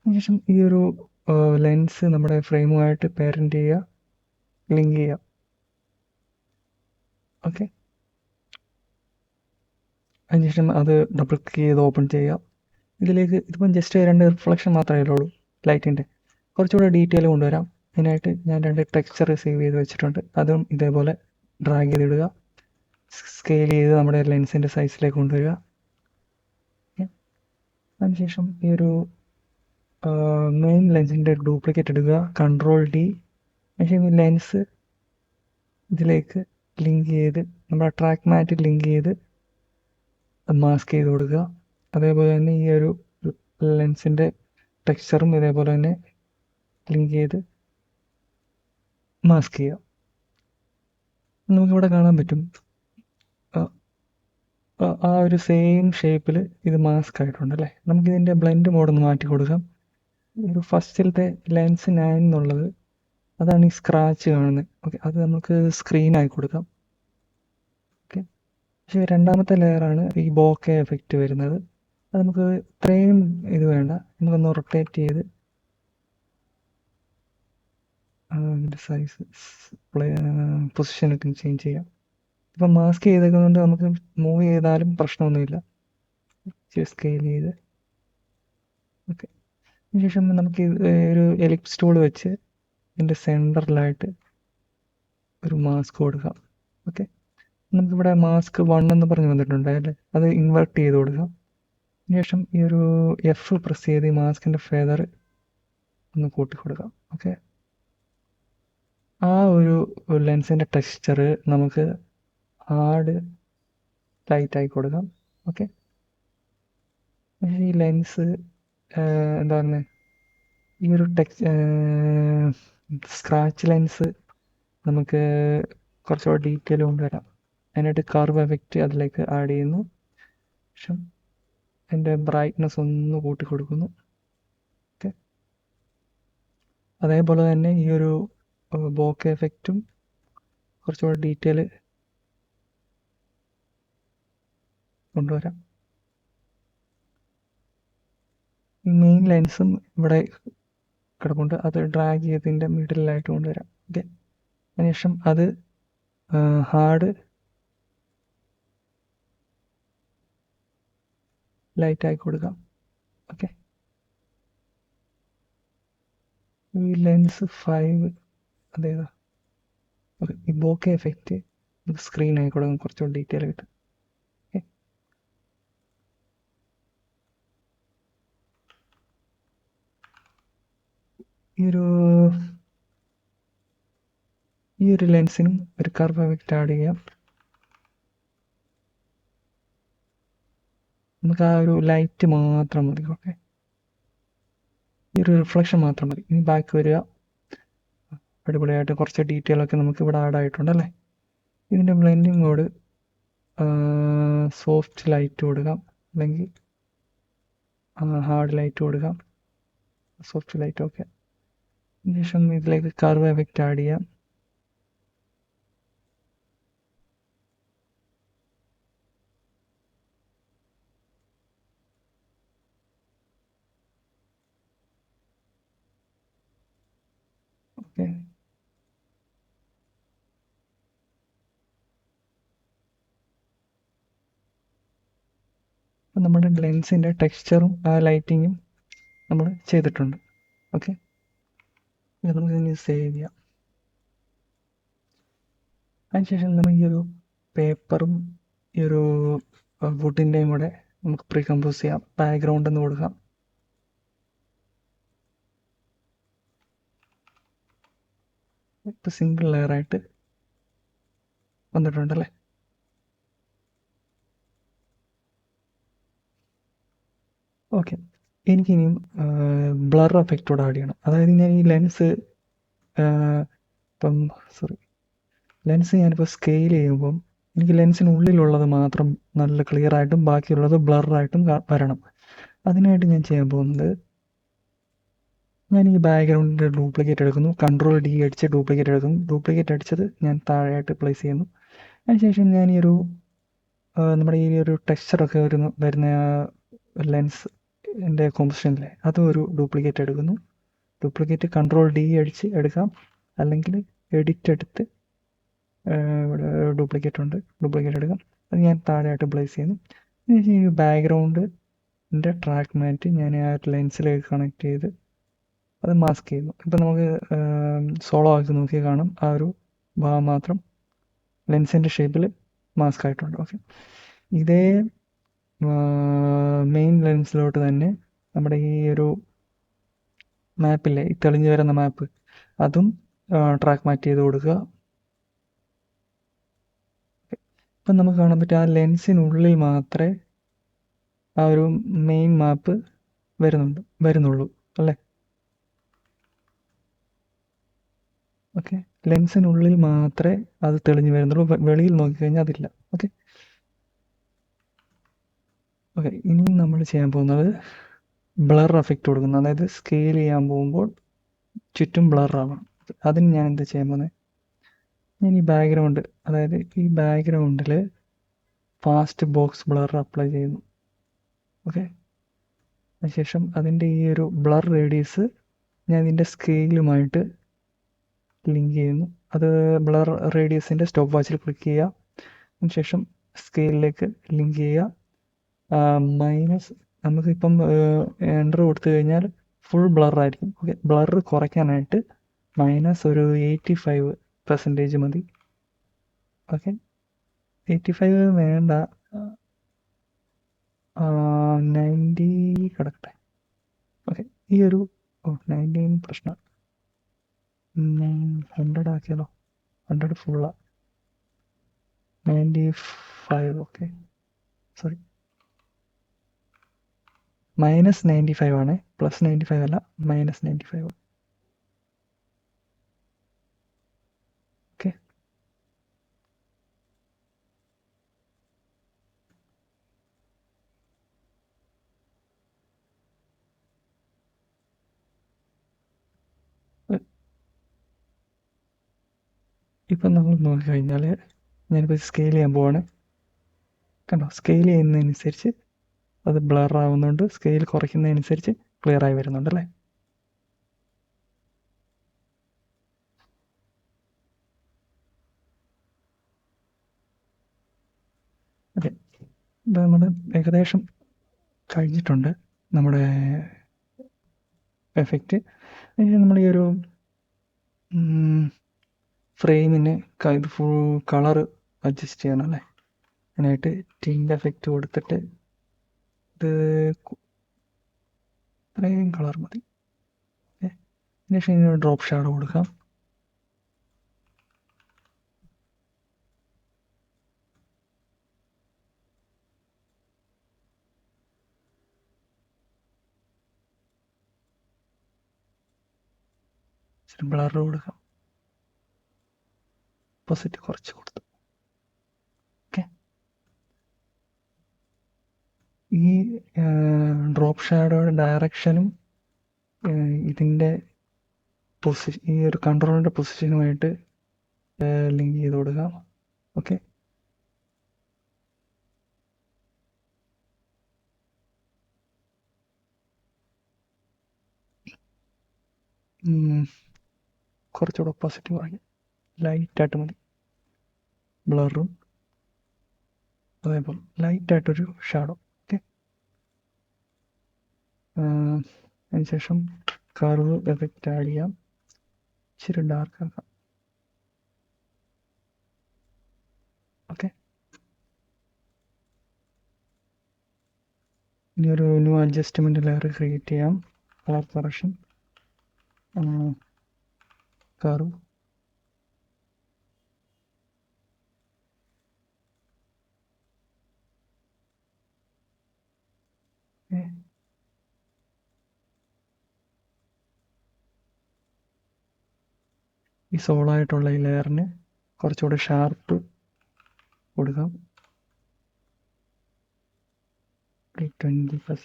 അതിനുശേഷം ഈ ഒരു ലെൻസ് നമ്മുടെ ഫ്രെയിമുമായിട്ട് പാരൻ്റ് ചെയ്യുക, ലിങ്ക് ചെയ്യുക. ഓക്കെ, അതിനുശേഷം അത് ഡബിൾ ക്ലിക്ക് ചെയ്ത് ഓപ്പൺ ചെയ്യുക. ഇതിപ്പം ജസ്റ്റ് 2 റിഫ്ലക്ഷൻ മാത്രമേ ഉള്ളൂ ലൈറ്റിൻ്റെ. കുറച്ചുകൂടെ ഡീറ്റെയിൽ കൊണ്ടുവരാം. അതിനായിട്ട് ഞാൻ 2 ടെക്സ്ചർ സേവ് ചെയ്ത് വെച്ചിട്ടുണ്ട്. അതും ഇതേപോലെ ഡ്രാഗ് ചെയ്തിടുക, സ്കെയിൽ ചെയ്ത് നമ്മുടെ ലെൻസിൻ്റെ സൈസിലേക്ക് കൊണ്ടുവരിക. അതിനുശേഷം ഈ ഒരു മെയിൻ ലെൻസിൻ്റെ ഡ്യൂപ്ലിക്കേറ്റ് എടുക്കുക, Ctrl+D. അതിനുശേഷം ഈ ലെൻസ് ഇതിലേക്ക് ലിങ്ക് ചെയ്ത് നമ്മുടെ ട്രാക്ക് മാറ്റിൽ ലിങ്ക് ചെയ്ത് മാസ്ക് ചെയ്ത് കൊടുക്കുക. അതേപോലെ തന്നെ ഈ ഒരു ലെൻസിൻ്റെ ടെക്സ്ചറും ഇതേപോലെ തന്നെ ലിങ്ക് ചെയ്ത് മാസ്ക് ചെയ്യുക. നമുക്കിവിടെ കാണാൻ പറ്റും ആ ഒരു സെയിം ഷേപ്പിൽ ഇത് മാസ്ക് ആയിട്ടുണ്ട് അല്ലേ. നമുക്കിതിൻ്റെ ബ്ലെൻഡ് മോഡൊന്ന് മാറ്റി കൊടുക്കാം. ഒരു ഫസ്റ്റിലത്തെ ലെൻസ് 9 എന്നുള്ളത് അതാണ് ഈ സ്ക്രാച്ച് കാണുന്നത്. ഓക്കെ, അത് നമുക്ക് സ്ക്രീനായി കൊടുക്കാം. ഓക്കെ, പക്ഷേ രണ്ടാമത്തെ ലെയറാണ് ഈ ബോക്കെ എഫക്റ്റ് വരുന്നത്. അത് നമുക്ക് ഇത്രയും ഇത് വേണ്ട, നമുക്കൊന്ന് റൊട്ടേറ്റ് ചെയ്ത് അതിൻ്റെ സൈസ് പൊസിഷനൊക്കെ ചേഞ്ച് ചെയ്യാം. ഇപ്പം മാസ്ക് ചെയ്തേക്കുന്നതുകൊണ്ട് നമുക്ക് മൂവ് ചെയ്താലും പ്രശ്നമൊന്നുമില്ല. സ്കെയിൽ ചെയ്ത് ഓക്കെ. അതിനുശേഷം നമുക്ക് ഒരു എലിപ്സ് ടൂൾ വെച്ച് ഇതിൻ്റെ സെൻറ്ററിലായിട്ട് ഒരു മാസ്ക് കൊടുക്കാം. ഓക്കെ, നമുക്കിവിടെ മാസ്ക് 1 എന്ന് പറഞ്ഞ് വന്നിട്ടുണ്ട് അല്ലേ, അത് ഇൻവേർട്ട് ചെയ്ത് കൊടുക്കാം. അതിനുശേഷം ഈ ഒരു F പ്രസ് ചെയ്ത് ഈ മാസ്കിൻ്റെ ഫെദർ ഒന്ന് കൂട്ടി കൊടുക്കാം. ഓക്കെ, ആ ഒരു ലെൻസിൻ്റെ ടെക്സ്ചർ നമുക്ക് ഹാർഡ് ലൈറ്റായി കൊടുക്കാം. ഓക്കെ, ഈ ലെൻസ് എന്താ പറയുന്നത്, ഈ ഒരു സ്ക്രാച്ച് ലെൻസ് നമുക്ക് കുറച്ചുകൂടെ ഡീറ്റെയിൽ കൊണ്ടുവരാം. അതിനായിട്ട് കർവ് എഫക്റ്റ് അതിലേക്ക് ആഡ് ചെയ്യുന്നു. ശേഷം അതിൻ്റെ ബ്രൈറ്റ്നസ് ഒന്ന് കൂട്ടി കൊടുക്കുന്നു. ഓക്കെ, അതേപോലെ തന്നെ ഈ ഒരു ബോക്കെ എഫക്റ്റും കുറച്ചുകൂടെ ഡീറ്റെയിൽ കൊണ്ടുവരാം. ഈ മെയിൻ ലെൻസും ഇവിടെ കിടപ്പുണ്ട്, അത് ഡ്രാഗ് ചെയ്തതിൻ്റെ മിഡിലായിട്ട് കൊണ്ടുവരാം. ഓക്കെ, അതിനുശേഷം അത് ഹാർഡ് ലൈറ്റായി കൊടുക്കാം. ഓക്കെ, ഈ ലെൻസ് 5 അതേതാ. ഓക്കെ, ഈ ബോക്കെ എഫക്റ്റ് സ്ക്രീൻ ആയി കൊടുക്കാം, കുറച്ചുകൂടി ഡീറ്റെയിൽ കിട്ടും. ഓക്കെ, ഈ ഒരു ലെൻസിനും ഒരു കർവ് എഫക്റ്റ് ആഡ് ചെയ്യാം. നമുക്ക് ആ ഒരു ലൈറ്റ് മാത്രം മതി. ഓക്കെ, ഈ ഒരു റിഫ്ലക്ഷൻ മാത്രം മതി. ഇനി ബാക്ക് വരിക. അടിപൊളിയായിട്ട് കുറച്ച് ഡീറ്റെയിൽ ഒക്കെ നമുക്ക് ഇവിടെ ആഡ് ആയിട്ടുണ്ടല്ലേ. ഇതിൻ്റെ ബ്ലെൻഡിങ് മോഡ് സോഫ്റ്റ് ലൈറ്റ് കൊടുക്കാം, അല്ലെങ്കിൽ ഹാർഡ് ലൈറ്റ് കൊടുക്കാം. Soft light. ഓക്കെ, ശേഷം ഇതിലേക്ക് കർവ് എഫക്റ്റ് ആഡ് ചെയ്യാം. ഓക്കെ, നമ്മുടെ ലെൻസിൻ്റെ ടെക്സ്ചറും ആ ലൈറ്റിങ്ങും നമ്മൾ ചെയ്തിട്ടുണ്ട്. ഓക്കെ, നമുക്ക് ഇനി സേവ് ചെയ്യാം. അതിനുശേഷം നമ്മൾ ഈ ഒരു പേപ്പറും ഈ ഒരു വുഡിൻ്റെയും കൂടെ നമുക്ക് പ്രീ കമ്പോസ് ചെയ്യാം. ബാക്ക്ഗ്രൗണ്ട് എന്ന് കൊടുക്കാം. ഇപ്പം സിംഗിൾ ലെയറായിട്ട് വന്നിട്ടുണ്ടല്ലേ. ഓക്കെ, എനിക്കിനിയും ബ്ലർ എഫക്റ്റോടെ ആഡ് ചെയ്യണം. അതായത് ഞാൻ ഈ ലെൻസ് ലെൻസ് ഞാനിപ്പോൾ സ്കെയിൽ ചെയ്യുമ്പം എനിക്ക് ലെൻസിനുള്ളിലുള്ളത് മാത്രം നല്ല ക്ലിയർ ആയിട്ടും ബാക്കിയുള്ളത് ബ്ലറായിട്ടും വരണം. അതിനായിട്ട് ഞാൻ ചെയ്യാൻ പോകുന്നത്, ഞാൻ ഈ ബാക്ക്ഗ്രൗണ്ടിൻ്റെ ഡ്യൂപ്ലിക്കേറ്റ് എടുക്കുന്നു. കൺട്രോൾ ഡി അടിച്ച് ഡ്യൂപ്ലിക്കേറ്റ് എടുക്കുന്നു. ഡ്യൂപ്ലിക്കേറ്റ് അടിച്ചത് ഞാൻ താഴെയായിട്ട് പ്ലേസ് ചെയ്യുന്നു. അതിനുശേഷം ഞാൻ ഈ ഒരു നമ്മുടെ ഈ ഒരു ടെക്സ്ചറൊക്കെ വരുന്ന ലെൻസിൻ്റെ കോമ്പോസിഷനിലെ അതും ഒരു ഡ്യൂപ്ലിക്കേറ്റ് എടുക്കുന്നു. ഡ്യൂപ്ലിക്കേറ്റ് കൺട്രോൾ ഡി അടിച്ച് എടുക്കാം, അല്ലെങ്കിൽ എഡിറ്റ് എടുത്ത് ഇവിടെ ഡ്യൂപ്ലിക്കേറ്റ് ഉണ്ട്, ഡ്യൂപ്ലിക്കേറ്റ് എടുക്കാം. അത് ഞാൻ താഴെയായിട്ട് പ്ലേസ് ചെയ്യുന്നു. ഈ ബാക്ക്ഗ്രൗണ്ടിൻ്റെ ട്രാക്ക് മാറ്റ് ഞാൻ ആ ലെൻസിലേക്ക് കണക്ട് ചെയ്ത് അത് മാസ്ക് ചെയ്യുന്നു. ഇപ്പം നമുക്ക് സോളോ ആക്കി നോക്കി കാണും, ആ ഒരു ഭാഗം മാത്രം ലെൻസിൻ്റെ ഷേപ്പിൽ മാസ്ക് ആയിട്ടുണ്ട്. ഓക്കെ, ഇതേ മെയിൻ ലെൻസിലോട്ട് തന്നെ നമ്മുടെ ഈ ഒരു മാപ്പില്ലേ, ഈ തെളിഞ്ഞു വരുന്ന മാപ്പ്, അതും ട്രാക്ക് മാറ്റ് ചെയ്ത് കൊടുക്കുക. ഇപ്പം നമുക്ക് കാണാൻ പറ്റും ആ ലെൻസിനുള്ളിൽ മാത്രമേ ആ ഒരു മെയിൻ മാപ്പ് വരുന്നുള്ളൂ അല്ലേ. ഓക്കെ, ലെൻസിനുള്ളിൽ മാത്രമേ അത് തെളിഞ്ഞു വരുന്നുള്ളൂ, വെളിയിൽ നോക്കിക്കഴിഞ്ഞാൽ അതില്ല. ഓക്കെ, ഇനി നമ്മൾ ചെയ്യാൻ പോകുന്നത് ബ്ലർ എഫക്റ്റ് കൊടുക്കുന്നു. അതായത് സ്കെയിൽ ചെയ്യാൻ പോകുമ്പോൾ ചുറ്റും ബ്ലർ ആവണം. അതിന് ഞാൻ എന്താ ചെയ്യാൻ പോകുന്നത്, ഞാൻ ഈ ബാക്ക്ഗ്രൗണ്ട്, അതായത് ഈ ബാക്ക്ഗ്രൗണ്ടിൽ ഫാസ്റ്റ് ബോക്സ് ബ്ലർ അപ്ലൈ ചെയ്യുന്നു. ഓക്കെ, അതിനുശേഷം അതിൻ്റെ ഈ ഒരു ബ്ലർ റേഡിയസ് ഞാൻ ഇതിൻ്റെ സ്കെയിലുമായിട്ട് ലിങ്ക് ചെയ്യുന്നു. അത് ബ്ലർ റേഡിയസിൻ്റെ സ്റ്റോപ്പ് വാച്ചിൽ ക്ലിക്ക് ചെയ്യുക. അതിനുശേഷം സ്കെയിലിലേക്ക് ലിങ്ക് ചെയ്യുക. മൈനസ് നമുക്കിപ്പം എൻ്റർ കൊടുത്തു കഴിഞ്ഞാൽ ഫുൾ ബ്ലർ ആയിരിക്കും. ഓക്കെ, ബ്ലർ കുറയ്ക്കാനായിട്ട് മൈനസ് ഒരു 85% മതി. ഓക്കെ, 85 വേണ്ട, 90 കിടക്കട്ടെ. ഓക്കെ, ഈ ഒരു 19 പ്രശ്നം 100 ആക്കിയാലോ. 100 ഫുള്ളാണ്, 95. ഓക്കെ, സോറി, -95 ആണ്, +95 അല്ല, -95. ഓക്കെ, ഇപ്പം നമ്മൾ നോക്കിക്കഴിഞ്ഞാൽ ഞാനിപ്പോൾ സ്കെയിൽ ചെയ്യാൻ പോവാണ്. കണ്ടോ, സ്കെയിൽ ചെയ്യുന്നതനുസരിച്ച് അത് ബ്ലർ ആവുന്നുണ്ട്, സ്കെയിൽ കുറയ്ക്കുന്നതനുസരിച്ച് ക്ലിയർ ആയി വരുന്നുണ്ടല്ലേ. ഓക്കെ, ഇപ്പം നമ്മൾ ഏകദേശം കഴിഞ്ഞിട്ടുണ്ട് നമ്മുടെ എഫക്റ്റ്. നമ്മൾ ഈ ഒരു ഫ്രെയിമിന് ഇത് ഫുൾ കളർ അഡ്ജസ്റ്റ് ചെയ്യണം അല്ലേ. അതിനായിട്ട് ടിൻ്റ് എഫക്റ്റ് കൊടുത്തിട്ട് ഇത് ഇത്രയും കളർ മതി. അതിനുശേഷം ഇതിന് ഡ്രോപ്പ് ഷാഡോ കൊടുക്കാം. ബ്ലർ കൊടുക്കാം, ഓപ്പോസിറ്റ് കുറച്ച് കൊടുത്തു. ഓക്കെ, ഈ ഡ്രോപ്പ് ഷാഡോയുടെ ഡയറക്ഷനും ഇതിൻ്റെ ഈ ഒരു കൺട്രോളിൻ്റെ പൊസിഷനുമായിട്ട് ലിങ്ക് ചെയ്ത് കൊടുക്കാം. ഓക്കെ, കുറച്ചുകൂടെ ഓപ്പോസിറ്റ് കുറയ്ക്കാം, ലൈറ്റായിട്ട് മതി. ബ്ലറും അതേപോലെ ലൈറ്റായിട്ടൊരു ഷാഡോ. ഓക്കെ, അതിനുശേഷം കർവ് എഫക്റ്റ് ആഡ് ചെയ്യാം, ഇച്ചിരി ഡാർക്ക് ആക്കാം. ഓക്കെ, ഇനി ഒരു ന്യൂ അഡ്ജസ്റ്റ്മെൻറ്റ് ലെയർ ക്രിയേറ്റ് ചെയ്യാം. കളർ കറക്ഷൻ, കർവ്, ഈ സോളായിട്ടുള്ള ഈ ലെയറിന് കുറച്ചുകൂടെ ഷാർപ്പ് കൊടുക്കാം. 20-25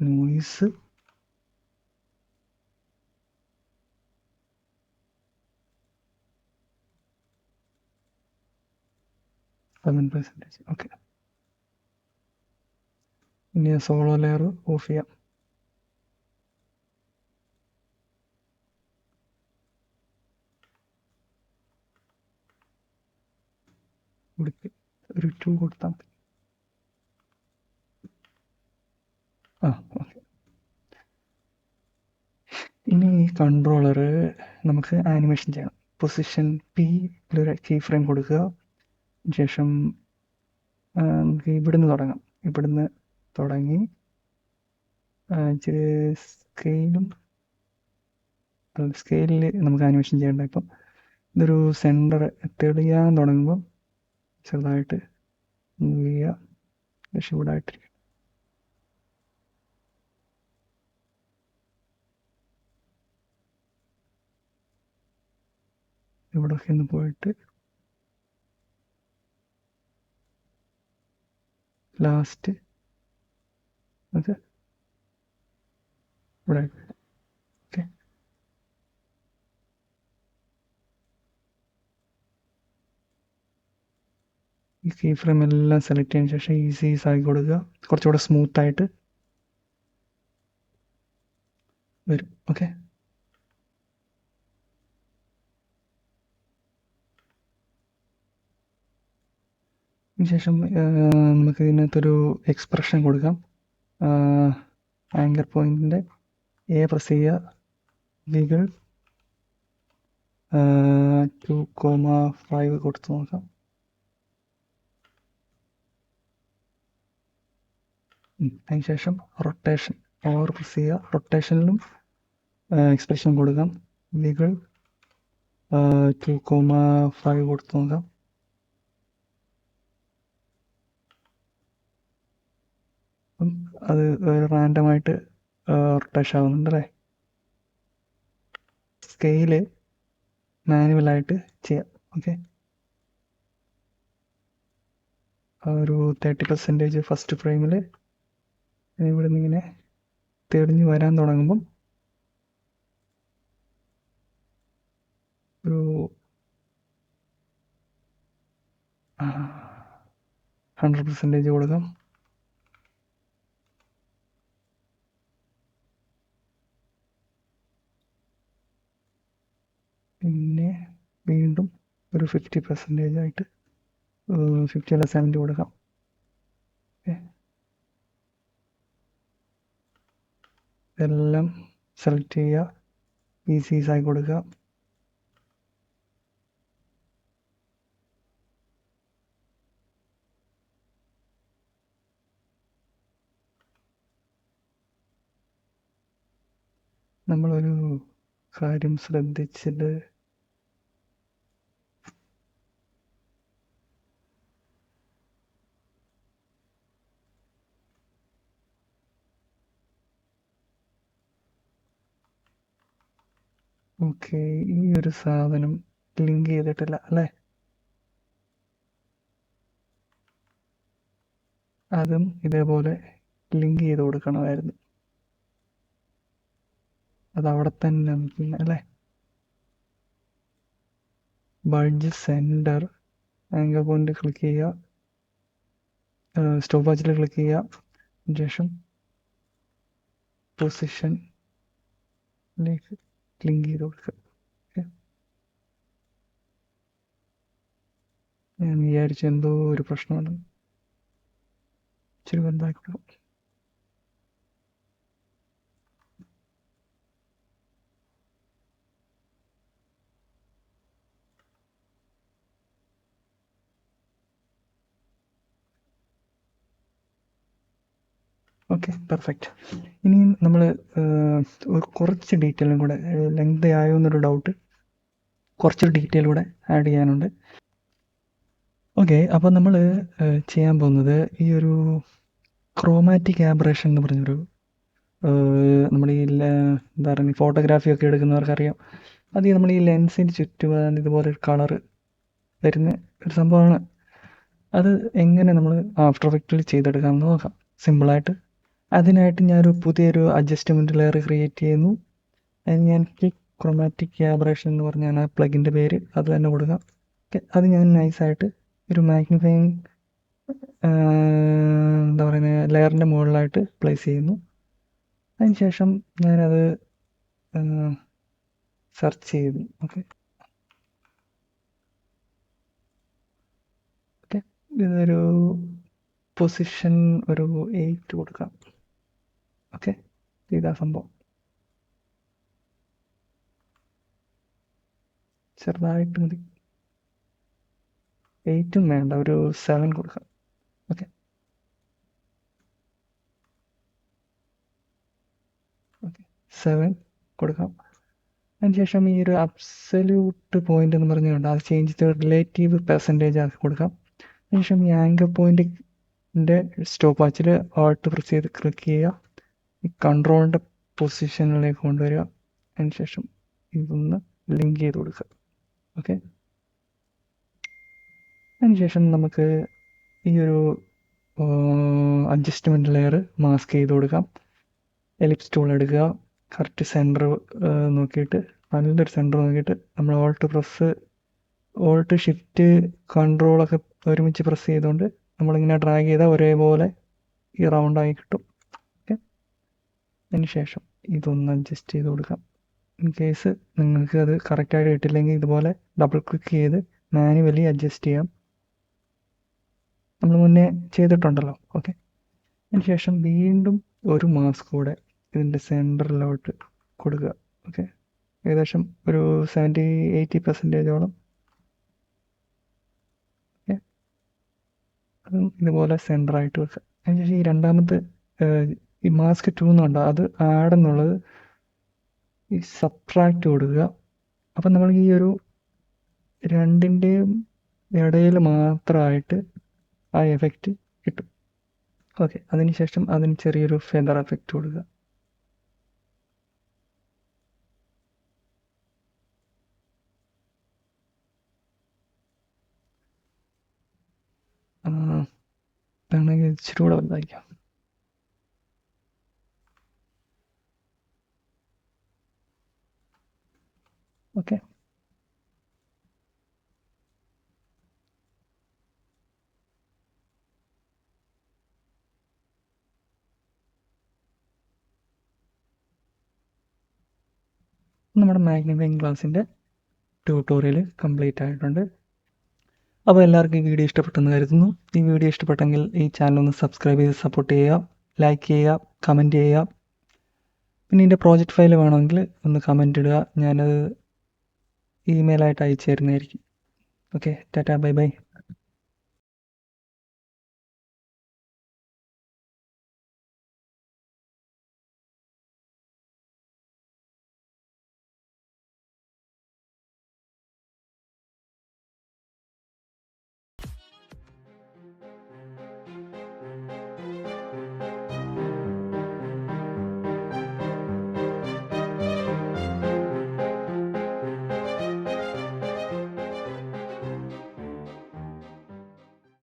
നോയ്സ്, ഓക്കെ. ഇനി സോളോ ലെയർ ഓഫ് ചെയ്യാം. ഒരു 2 കൊടുത്താൽ മതി. ഓക്കെ. ഇനി ഈ കൺട്രോളർ നമുക്ക് ആനിമേഷൻ ചെയ്യണം. പൊസിഷൻ പി ഒരു കീ ഫ്രെയിം കൊടുക്കുക. ശേഷം നമുക്ക് ഇവിടുന്ന് തുടങ്ങാം. ഇവിടുന്ന് തുടങ്ങി ഇച്ചിരി സ്കെയിലിൽ നമുക്ക് ആനിമേഷൻ ചെയ്യേണ്ട. ഇപ്പം ഇതൊരു സെൻറ്റർ തെളിയാൻ തുടങ്ങുമ്പം ചെറുതായിട്ട് മൂവ് ചെയ്യുക, ഷൂടായിട്ടിരിക്കും. ഇവിടെയൊക്കെ ഒന്ന് പോയിട്ട് ലാസ്റ്റ് ഓക്കെ ഇവിടെ. ഓക്കെ, ഈ കീ ഫ്രെയിം എല്ലാം സെലക്ട് ചെയ്തതിന് ശേഷം ഈസീസ് ആക്കി കൊടുക്കുക. കുറച്ചുകൂടെ സ്മൂത്തായിട്ട് വരും. ഓക്കെ, അതിനുശേഷം നമുക്ക് ഇതിനകത്തൊരു എക്സ്പ്രഷൻ കൊടുക്കാം. ആങ്കർ പോയിന്റിൻ്റെ പ്രസ് ചെയ്യുക, വികൾ 2,5 കൊടുത്ത് നോക്കാം. അതിനുശേഷം റൊട്ടേഷൻ പ്രസ് ചെയ്യുക. റൊട്ടേഷനിലും എക്സ്പ്രഷൻ കൊടുക്കാം. വികൾ 2,5 കൊടുത്ത് നോക്കാം. അത് റാൻഡമായിട്ട് റൊട്ടേഷൻ ആവുന്നുണ്ട് അല്ലേ. സ്കെയില് മാനുവലായിട്ട് ചെയ്യാം. ഓക്കെ, ഒരു 30% ഫസ്റ്റ് ഫ്രെയിമിൽ ഇവിടെ നിന്ന് ഇങ്ങനെ തെളിഞ്ഞ് വരാൻ തുടങ്ങുമ്പം ഒരു 100% കൊടുക്കാം. പിന്നെ വീണ്ടും ഒരു 50% ആയിട്ട് 50 അല്ല 70 കൊടുക്കാം. ഇതെല്ലാം സെലക്ട് ചെയ്യുക, ഈസീസ് ആയി കൊടുക്കുക. നമ്മളൊരു കാര്യം ശ്രദ്ധിച്ചിട്ട് ഓക്കെ, ഈ ഒരു സാധനം ലിങ്ക് ചെയ്തിട്ടില്ല അല്ലേ. അതും ഇതേപോലെ ലിങ്ക് ചെയ്ത് കൊടുക്കണമായിരുന്നു. അതവിടെ തന്നെ അല്ലേ. Budge centre anchor point click ചെയ്യുക, സ്റ്റോപ്പ് വാച്ചിൽ ക്ലിക്ക് ചെയ്യുക. ശേഷം പൊസിഷനിലേക്ക് ലിങ്ക് ചെയ്ത് കൊടുക്കുക. ഞാൻ വിചാരിച്ചു എന്തോ ഒരു പ്രശ്നമാണ്. ഇച്ചിരി വലുതാക്കി കൊടുക്കാം. Okay, perfect. ഇനി നമ്മൾ കുറച്ച് ഡീറ്റെയിലും കൂടെ, ലെങ്ത് ആയോ എന്നൊരു ഡൗട്ട്, കുറച്ച് ഡീറ്റെയിൽ കൂടെ ആഡ് ചെയ്യാനുണ്ട്. ഓക്കെ, അപ്പോൾ നമ്മൾ ചെയ്യാൻ പോകുന്നത് ഈ ഒരു ക്രോമാറ്റിക് ആബ്രേഷൻ എന്ന് പറഞ്ഞൊരു, നമ്മൾ ഈ എന്താ പറയുക, ഫോട്ടോഗ്രാഫി ഒക്കെ എടുക്കുന്നവർക്കറിയാം. അത് നമ്മൾ ഈ ലെൻസിന് ചുറ്റും ഇതുപോലെ ഒരു കളറ് വരുന്ന ഒരു സംഭവമാണ്. അത് എങ്ങനെ നമ്മൾ ആഫ്റ്റർ എഫക്റ്റിൽ ചെയ്തെടുക്കാമെന്ന് നോക്കാം സിമ്പിളായിട്ട്. അതിനായിട്ട് ഞാനൊരു പുതിയൊരു അഡ്ജസ്റ്റ്മെൻറ്റ് ലെയർ ക്രിയേറ്റ് ചെയ്യുന്നു. അതിന് ഞാൻ ക്രോമാറ്റിക് ആബ്രേഷൻ എന്ന് പറഞ്ഞാണ് പ്ലഗിൻ്റെ പേര്, അത് തന്നെ കൊടുക്കാം. ഓക്കെ, അത് ഞാൻ നൈസായിട്ട് ഒരു മാഗ്നിഫൈങ് എന്താ പറയുന്നത് ലെയറിൻ്റെ മുകളിലായിട്ട് പ്ലേസ് ചെയ്യുന്നു. അതിനുശേഷം ഞാനത് സെർച്ച് ചെയ്യുന്നു. ഓക്കെ, ഇതൊരു പൊസിഷൻ ഒരു 8 കൊടുക്കാം. ഓക്കെ, ഇതാ സംഭവം. ചെറുതായിട്ട് മതി, 8ഉം വേണ്ട, ഒരു 7 കൊടുക്കാം. ഓക്കെ, ഓക്കെ 7 കൊടുക്കാം. അതിനുശേഷം ഈ ഒരു അബ്സല്യൂട്ട് പോയിന്റ് എന്ന് പറഞ്ഞുകൊണ്ട് അത് ചേഞ്ച് ചെയ്ത് റിലേറ്റീവ് പെർസെൻറ്റേജ് ആക്കി കൊടുക്കാം. അതിനുശേഷം ഈ ആങ്കർ പോയിന്റിൻ്റെ സ്റ്റോപ്പ് വാച്ചിൽ ആൾട്ട് പ്രസ് ചെയ്ത് ക്ലിക്ക് ചെയ്യുക, ഈ കൺട്രോളിൻ്റെ പൊസിഷനിലേക്ക് കൊണ്ടുവരിക. അതിനുശേഷം ഇതൊന്ന് ലിങ്ക് ചെയ്ത് കൊടുക്കുക. ഓക്കെ, അതിനുശേഷം നമുക്ക് ഈ ഒരു അഡ്ജസ്റ്റ്മെൻറ്റ് ലെയർ മാസ്ക് ചെയ്ത് കൊടുക്കാം. എലിപ്സ് ടൂൾ എടുക്കുക, കറക്റ്റ് സെൻറ്റർ നോക്കിയിട്ട്, നല്ലൊരു സെൻറ്റർ നോക്കിയിട്ട് നമ്മൾ ഓൾട്ട് ഷിഫ്റ്റ് കൺട്രോളൊക്കെ ഒരുമിച്ച് പ്രസ് ചെയ്തുകൊണ്ട് നമ്മളിങ്ങനെ ഡ്രാഗ് ചെയ്താൽ ഒരേപോലെ ഈ റൗണ്ടായി കിട്ടും. ഓക്കെ, അതിന് ശേഷം ഇതൊന്ന് അഡ്ജസ്റ്റ് ചെയ്ത് കൊടുക്കാം. ഇൻ കേസ് നിങ്ങൾക്ക് അത് കറക്റ്റായിട്ട് കിട്ടില്ലെങ്കിൽ ഇതുപോലെ ഡബിൾ ക്ലിക്ക് ചെയ്ത് മാനുവലി അഡ്ജസ്റ്റ് ചെയ്യാം, നമ്മൾ മുന്നേ ചെയ്തിട്ടുണ്ടല്ലോ. ഓക്കെ, അതിന് ശേഷം വീണ്ടും ഒരു മാസ്ക് കൂടെ ഇതിൻ്റെ സെൻറ്ററിലോട്ട് കൊടുക്കുക. ഓക്കെ, ഏകദേശം ഒരു 70-80% ഓക്കെ, അതും ഇതുപോലെ സെൻറ്ററായിട്ട് വെക്കുക. അതിനുശേഷം ഈ രണ്ടാമത്തെ ഈ മാസ്ക് 2 എന്നുണ്ടോ, അത് ആഡ് എന്നുള്ളത് ഈ സബ്ട്രാക്റ്റ് കൊടുക്കുക. അപ്പം നമ്മൾ ഈ ഒരു രണ്ടിൻ്റെയും ഇടയിൽ മാത്രമായിട്ട് ആ എഫക്റ്റ് കിട്ടും. ഓക്കെ, അതിനുശേഷം അതിന് ചെറിയൊരു ഫെദർ എഫക്റ്റ് കൊടുക്കുക. വേണമെങ്കിൽ ഇച്ചിരി കൂടെ വലുതായിരിക്കാം. ഓക്കെ, നമ്മുടെ മാഗ്നിഫൈങ് ഗ്ലാസിൻ്റെ ട്യൂട്ടോറിയൽ കംപ്ലീറ്റ് ആയിട്ടുണ്ട്. അപ്പോൾ എല്ലാവർക്കും ഈ വീഡിയോ ഇഷ്ടപ്പെട്ടെന്ന് കരുതുന്നു. ഈ വീഡിയോ ഇഷ്ടപ്പെട്ടെങ്കിൽ ഈ ചാനൽ ഒന്ന് സബ്സ്ക്രൈബ് ചെയ്ത് സപ്പോർട്ട് ചെയ്യുക, ലൈക്ക് ചെയ്യുക, കമൻറ്റ് ചെയ്യുക. പിന്നെ ഇതിൻ്റെ പ്രോജക്റ്റ് ഫയൽ വേണമെങ്കിൽ ഒന്ന് കമൻറ്റ് ഇടുക, ഞാനത് ഇമെയിലായിട്ട് അയച്ചു തരുന്നതായിരിക്കും. Okay, Tata, bye bye.